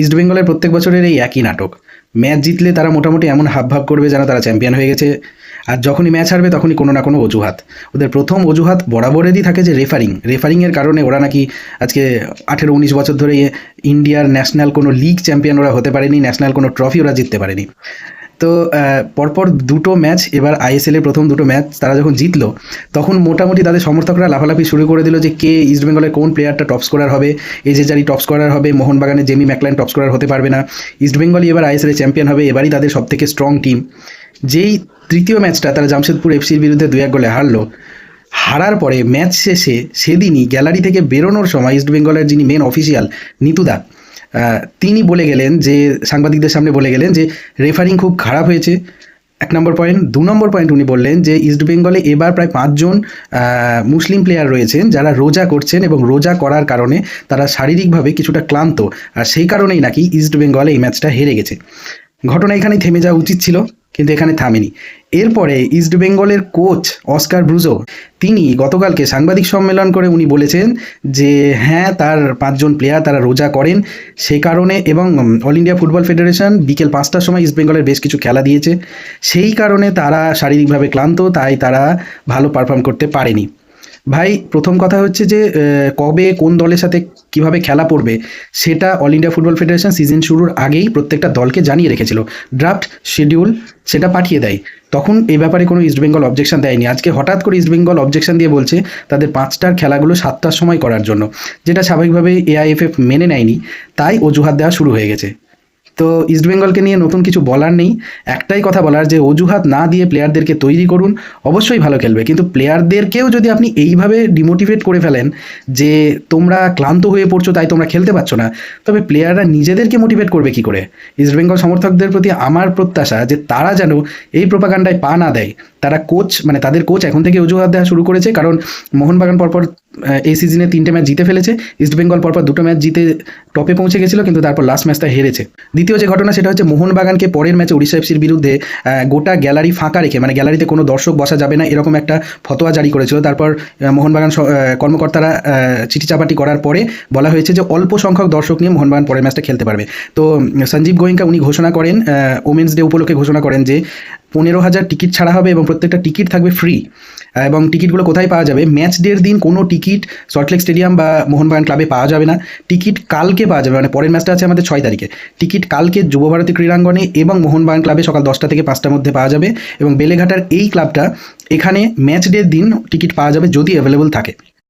ইস্টবেঙ্গলের প্রত্যেক বছরের এই একই নাটক। ম্যাচ জিতলে তারা মোটামুটি এমন হাবভাব করবে যেন তারা চ্যাম্পিয়ন হয়ে গেছে, আর যখনই ম্যাচ হারবে তখনই কোনো না কোনো অজুহাত। ওদের প্রথম অজুহাত বরাবরেরই থাকে যে রেফারিংয়ের কারণে ওরা নাকি আজকে 18-19 বছর ধরে ইন্ডিয়ার ন্যাশনাল কোনো লিগ চ্যাম্পিয়ন ওরা হতে পারেনি, ন্যাশনাল কোনো ট্রফি ওরা জিততে পারেনি। তো পরপর দুটো ম্যাচ, এবার আইএসএলের প্রথম দুটো ম্যাচ তারা যখন জিতলো, তখন মোটামুটি তাদের সমর্থকরা লাফালাফি শুরু করে দিল যে কে ইস্টবেঙ্গলের কোন প্লেয়ারটা টপ স্কোরার হবে। এজেজারি টপ স্কোরার হবে, মোহনবাগানের জেমি ম্যাকলাইন টপ স্কোরার হতে পারবে না, ইস্টবেঙ্গলই এবার আইএসএলের চ্যাম্পিয়ন হবে, এবারই তাদের সবথেকে স্ট্রং টিম। যেই তৃতীয় ম্যাচটা তারা জামশেদপুর এফসির বিরুদ্ধে 2-1 গোলে হারলো, হারার পরে ম্যাচ শেষে সেদিনই গ্যালারি থেকে বেরোনোর সময় ইস্টবেঙ্গলের যিনি মেন অফিসিয়াল নিতুদা, তিনি বলে গেলেন যে সাংবাদিকদের সামনে বলে গেলেন যে রেফারিং খুব খারাপ হয়েছে, 1 নম্বর পয়েন্ট। 2 নম্বর পয়েন্ট উনি বললেন যে ইস্টবেঙ্গলে এবার প্রায় 5 জন মুসলিম প্লেয়ার রয়েছেন যারা রোজা করছেন এবং রোজা করার কারণে তারা শারীরিকভাবে কিছুটা ক্লান্ত, আর সেই কারণেই নাকি ইস্টবেঙ্গল এই ম্যাচটা হেরে গেছে। ঘটনা এখানেই থেমে যাওয়া উচিত ছিল, কিন্তু এখানে থামেনি। এরপরে ইস্টবেঙ্গলের কোচ অস্কার ব্রুজো, তিনি গতকালকে সাংবাদিক সম্মেলন করে উনি বলেছেন যে হ্যাঁ, তার 5 জন প্লেয়ার তারা রোজা করেন, সে কারণে, এবং অল ইন্ডিয়া ফুটবল ফেডারেশন বিকেল 5টার সময় ইস্টবেঙ্গলের বেশ কিছু খেলা দিয়েছে, সেই কারণে তারা শারীরিকভাবে ক্লান্ত, তাই তারা ভালো পারফর্ম করতে পারেনি। ভাই, প্রথম কথা হচ্ছে যে কবে কোন দলের সাথে কিভাবে খেলা পড়বে সেটা all India football federation season শুরুর আগেই প্রত্যেকটা দলকে জানিয়ে রেখেছিল। ড্রাফট শিডিউল সেটা পাঠিয়ে দেয়, তখন এই ব্যাপারে কোনো ইস্টবেঙ্গল অবজেকশন দেয়নি। আজকে হঠাৎ করে ইস্টবেঙ্গল অবজেকশন দিয়ে বলছে তাদের 5টার খেলাগুলো 7টার সময় করার জন্য, যেটা স্বাভাবিকভাবে এআইএফএফ মেনে নেয়নি, তাই অজুহাত দেওয়া শুরু হয়ে গেছে। তো ইস্টবেঙ্গলকে নিয়ে নতুন কিছু বলার নেই, একটাই কথা বলার যে অজুহাত না দিয়ে প্লেয়ারদেরকে তৈরি করুন, অবশ্যই ভালো খেলবে, কিন্তু প্লেয়ারদেরকেও যদি আপনি এইভাবে ডিমোটিভেট করে ফেলেন যে তোমরা ক্লান্ত হয়ে পড়ছো তাই তোমরা খেলতে পারছো না, তবে প্লেয়াররা নিজেদেরকে মোটিভেট করবে কি করে? ইস্টবেঙ্গল সমর্থকদের প্রতি আমার প্রত্যাশা যে তারা যেন এই প্রোপাগান্ডায় পা না দেয়। তারা কোচ, মানে তাদের কোচ এখন থেকে অজুহাত দেওয়া শুরু করেছে, কারণ মোহনবাগান পরপর এই সিজনে 3টে ম্যাচ জিতে ফেলেছে, ইস্টবেঙ্গল পরপর 2টো ম্যাচ জিতে টপে পৌঁছে গেছিল, কিন্তু তারপর লাস্ট ম্যাচটা হেরেছে। দ্বিতীয় যে ঘটনা সেটা হচ্ছে মোহনবাগানকে পরের ম্যাচে উড়িষ্যা এফসির বিরুদ্ধে গোটা গ্যালারি ফাঁকা রেখে, মানে গ্যালারিতে কোনো দর্শক বসা যাবে না এরকম একটা ফতোয়া জারি করেছিল। তারপর মোহনবাগান কর্মকর্তারা চিঠি চাপাটি করার পরে বলা হয়েছে যে অল্প সংখ্যক দর্শক নিয়ে মোহনবাগান পরের ম্যাচটা খেলতে পারবে। তো সঞ্জীব গোয়েঙ্কা উনি ঘোষণা করেন, ওমেন্স ডে উপলক্ষে ঘোষণা করেন যে 15,000 টিকিট ছাড়া হবে এবং প্রত্যেকটা টিকিট থাকবে ফ্রি। এবং টিকিটগুলো কোথায় পাওয়া যাবে? ম্যাচ ডের দিন কোনো টিকিট সল্টলেক স্টেডিয়াম বা মোহনবাগান ক্লাবে পাওয়া যাবে না, টিকিট কালকে পাওয়া যাবে, মানে পরের ম্যাচটা আছে আমাদের 6 তারিখে, টিকিট কালকে যুবভারতী ক্রীড়াঙ্গনে এবং মোহনবাগান ক্লাবে সকাল 10টা থেকে 5টার মধ্যে পাওয়া যাবে। এবং বেলেঘাটার এই ক্লাবটা, এখানে ম্যাচ ডের দিন টিকিট পাওয়া যাবে যদি অ্যাভেলেবল থাকে।